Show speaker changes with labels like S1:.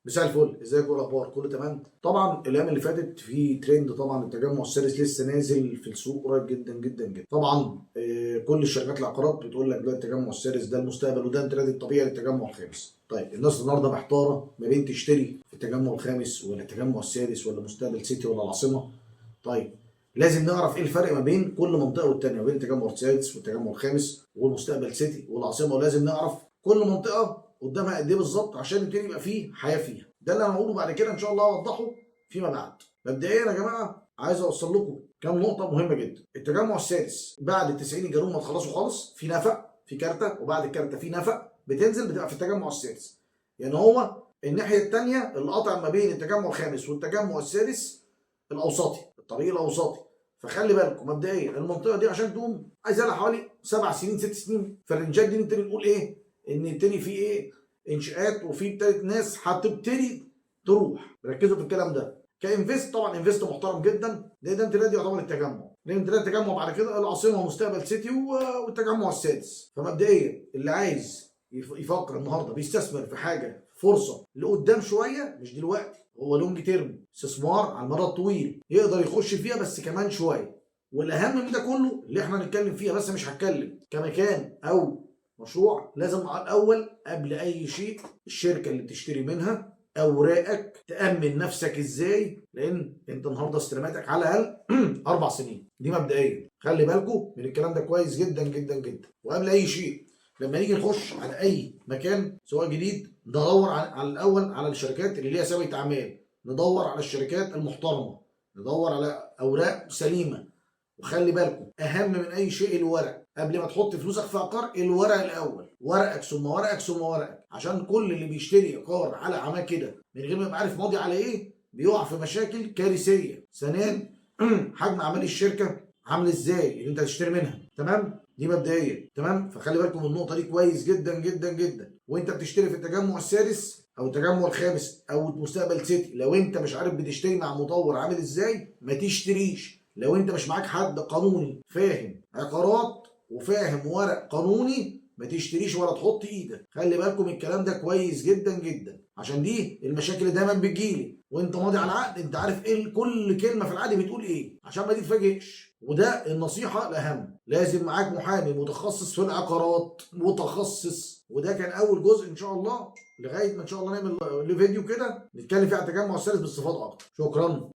S1: مساء الفل، ازيكم؟ ايه الاخبار؟ كله تمام؟ طبعا الايام اللي فاتت في ترند، طبعا التجمع السادس لسه نازل في السوق قريب جدا جدا جدا. طبعا كل الشركات العقارات بتقول لك ده التجمع السادس ده المستقبل وده الترند الطبيعي للتجمع الخامس. طيب الناس النهارده محتاره ما بين تشتري في التجمع الخامس ولا التجمع السادس ولا مستقبل سيتي ولا العاصمه. طيب لازم نعرف ايه الفرق ما بين كل منطقه والتانيه، ما بين التجمع السادس والتجمع الخامس والمستقبل سيتي والعاصمه، ولازم نعرف كل منطقه قدامها قد ايه بالظبط عشان يبتدي يبقى فيه حياه فيها. ده اللي انا هقوله بعد كده ان شاء الله اوضحه فيما بعد. مبدئيا يا جماعه عايز اوصل لكم كام نقطه مهمه جدا. التجمع السادس بعد ال 90 الجنوب ما تخلصوا خالص في نفق، في كارته، وبعد الكارته في نفق بتنزل بتبقى في التجمع السادس. يعني هو الناحيه الثانيه اللي قاطع ما بين التجمع الخامس والتجمع السادس الاوسطي، الطريق الاوسطي. فخلي بالكم مبدئيا المنطقه دي عشان تقوم عايزه لها حوالي 7 سنين 6 سنين. فالرنجات دي نبتدي نقول ايه؟ ان يبتدي في ايه؟ انشاءات، وفي ابتدت ناس هتبتدي تروح. ركزوا في الكلام ده. كانفست طبعا انفست محترم جدا، ده امتداد يعتبر التجمع، لان امتداد التجمع بعد كده العاصمه ومستقبل سيتي والتجمع السادس. فمبدئيا اللي عايز يفكر النهارده بيستثمر في حاجه فرصه لقدام شويه، مش دلوقتي، هو لونج تيرم، استثمار على المدى الطويل يقدر يخش فيها بس كمان شويه. والاهم من ده كله اللي احنا هنتكلم فيها، بس مش هتكلم كمكان او مشروع، لازم على الاول قبل اي شيء الشركه اللي بتشتري منها اوراقك، تامن نفسك ازاي، لان انت النهارده استلاماتك على الاقل 4 سنين. دي مبدئيا خلي بالكم من الكلام ده كويس جدا جدا جدا. وقبل اي شيء لما نيجي نخش على اي مكان سواء جديد، ندور على الاول على الشركات اللي ليها سابقه اعمال، ندور على الشركات المحترمه، ندور على اوراق سليمه. وخلي بالكم اهم من اي شيء الورق. قبل ما تحط فلوسك في عقار، الورق الاول، ورقك ثم ورقك ثم ورقك، عشان كل اللي بيشتري عقار على عماه كده من غير ما يبقى عارف ماضي على ايه بيقع في مشاكل كارثيه. ثانيا حجم اعمال الشركه عامل ازاي اللي انت هتشتري منها. تمام؟ دي مبدئيا. تمام؟ فخلي بالكم من النقطه دي كويس جدا جدا جدا. وانت بتشتري في التجمع السادس او التجمع الخامس او مستقبل سيتي، لو انت مش عارف بتشتري مع مطور عامل ازاي ما تشتريش. لو انت مش معاك حد قانوني فاهم عقارات وفاهم ورق قانوني ما تشتريش ولا تحط ايدك. خلي بالكم الكلام ده كويس جدا جدا، عشان دي المشاكل اللي دايما بتجيلي. وانت ماضي على العقد انت عارف ايه كل كلمه في العقد بتقول ايه، عشان ما تتفاجئش. وده النصيحه الاهم، لازم معاك محامي متخصص في العقارات، متخصص. وده كان اول جزء ان شاء الله، لغايه ما ان شاء الله نعمل فيديو كده نتكلم فيه على التجمع الثالث باستفاضه اكتر. شكرا.